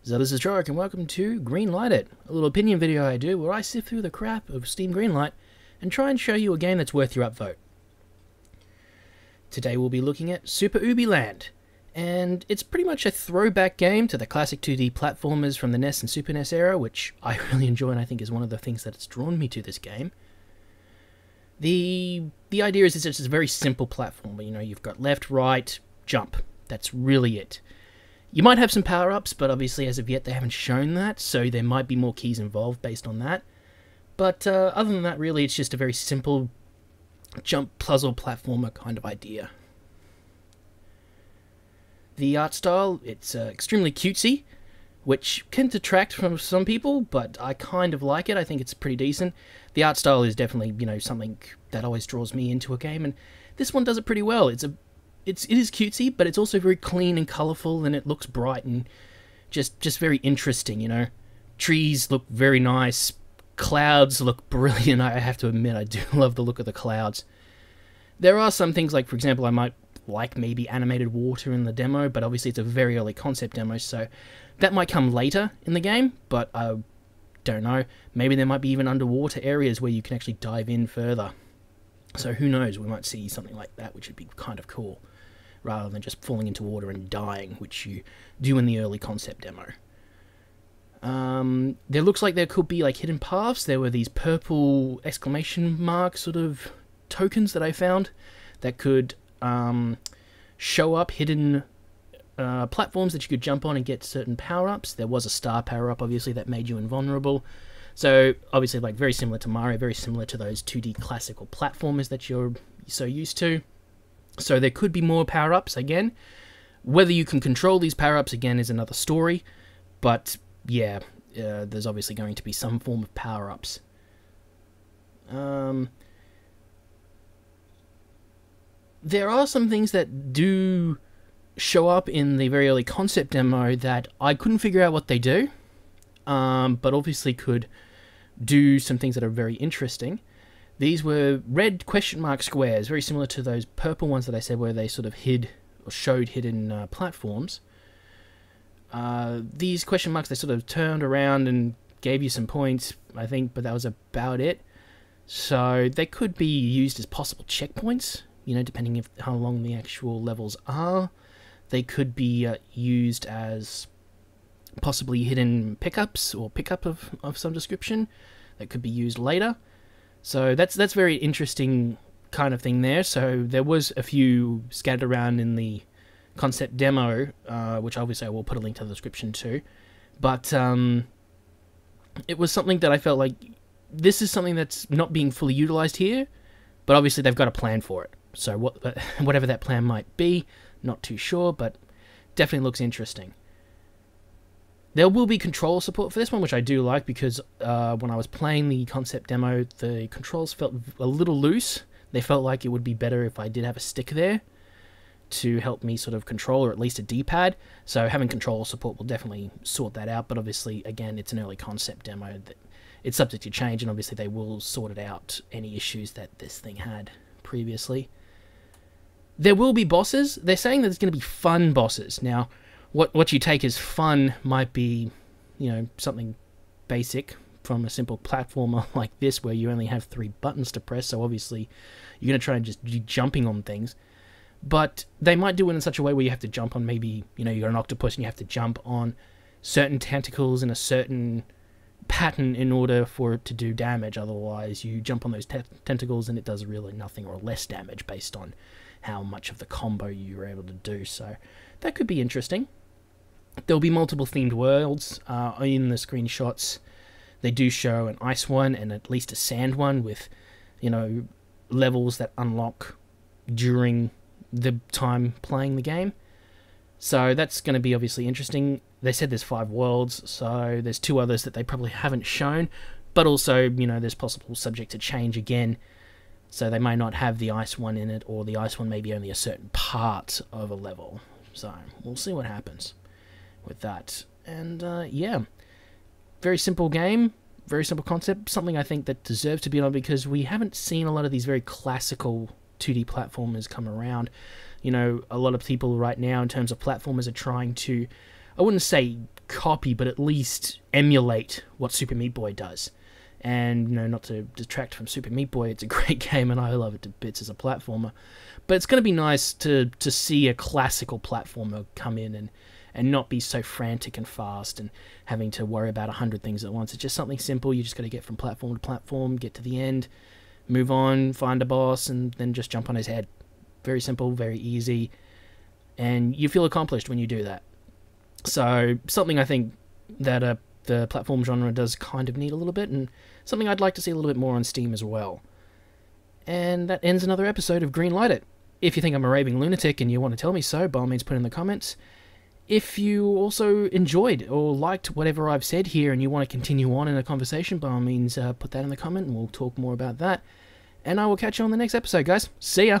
So this is Trowahc and welcome to Greenlight It, a little opinion video I do where I sift through the crap of Steam Greenlight and try and show you a game that's worth your upvote. Today we'll be looking at Super Ubi Land, and it's pretty much a throwback game to the classic 2D platformers from the NES and Super NES era, which I really enjoy and I think is one of the things that's drawn me to this game. The idea is it's a very simple platformer. You know, you've got left, right, jump. That's really it. You might have some power-ups, but obviously as of yet they haven't shown that, so there might be more keys involved based on that. But other than that, really, it's just a very simple jump puzzle platformer kind of idea. The art style, it's extremely cutesy, which can detract from some people, but I kind of like it. I think it's pretty decent. The art style is definitely, you know, something that always draws me into a game, and this one does it pretty well. It is cutesy, but it's also very clean and colourful, and it looks bright and just very interesting, you know. Trees look very nice. Clouds look brilliant. I have to admit, I do love the look of the clouds. There are some things, like, for example, I might like maybe animated water in the demo, but obviously it's a very early concept demo, so that might come later in the game, but I don't know. Maybe there might be even underwater areas where you can actually dive in further. So who knows, we might see something like that, which would be kind of cool, rather than just falling into water and dying, which you do in the early concept demo. There looks like there could be like hidden paths. There were these purple exclamation mark sort of tokens that I found that could show up hidden platforms that you could jump on and get certain power-ups. There was a star power-up, obviously, that made you invulnerable. So, obviously, like, very similar to Mario, very similar to those 2D classical platformers that you're so used to. So there could be more power-ups again. Whether you can control these power-ups again is another story. But, yeah, there's obviously going to be some form of power-ups. There are some things that do show up in the very early concept demo that I couldn't figure out what they do, but obviously could do some things that are very interesting. These were red question mark squares, very similar to those purple ones that I said where they sort of hid or showed hidden platforms. These question marks, they sort of turned around and gave you some points, I think, but that was about it. So they could be used as possible checkpoints, you know, depending if how long the actual levels are. They could be used as possibly hidden pickups or pickup of some description that could be used later. So that's very interesting kind of thing there. So there was a few scattered around in the concept demo, which obviously I will put a link to the description too. But it was something that I felt like this is something that's not being fully utilized here, but obviously they've got a plan for it. So whatever that plan might be, not too sure, but definitely looks interesting. There will be controller support for this one, which I do like, because when I was playing the concept demo, the controls felt a little loose. They felt like it would be better if I did have a stick there to help me sort of control, or at least a D-pad. So having controller support will definitely sort that out, but obviously, again, it's an early concept demo. It's subject to change, and obviously they will sort it out, any issues that this thing had previously. There will be bosses. They're saying that there's going to be fun bosses. Now, what you take as fun might be, you know, something basic from a simple platformer like this where you only have 3 buttons to press, so obviously you're going to try and just be jumping on things. But they might do it in such a way where you have to jump on, maybe, you know, you're an octopus and you have to jump on certain tentacles in a certain pattern in order for it to do damage. Otherwise, you jump on those tentacles and it does really nothing or less damage based on how much of the combo you were able to do. So that could be interesting. There'll be multiple themed worlds in the screenshots. They do show an ice one and at least a sand one with, you know, levels that unlock during the time playing the game. So that's going to be obviously interesting. They said there's 5 worlds, so there's 2 others that they probably haven't shown, but also, you know, there's possible subject to change again. So they may not have the ice one in it, or the ice one may be only a certain part of a level. So we'll see what happens with that. And yeah, very simple game, very simple concept, something I think that deserves to be on, because we haven't seen a lot of these very classical 2D platformers come around. You know, a lot of people right now in terms of platformers are trying to, I wouldn't say copy, but at least emulate what Super Meat Boy does. And, you know, not to detract from Super Meat Boy, it's a great game and I love it to bits as a platformer. But it's going to be nice to see a classical platformer come in and not be so frantic and fast and having to worry about 100 things at once. It's just something simple. You just got to get from platform to platform, get to the end, move on, find a boss, and then just jump on his head. Very simple, very easy, and you feel accomplished when you do that. So something I think that the platform genre does kind of need a little bit, and something I'd like to see a little bit more on Steam as well. And that ends another episode of Greenlight It. If you think I'm a raving lunatic and you want to tell me so, by all means put it in the comments. If you also enjoyed or liked whatever I've said here and you want to continue on in a conversation, by all means put that in the comment and we'll talk more about that. And I will catch you on the next episode, guys. See ya!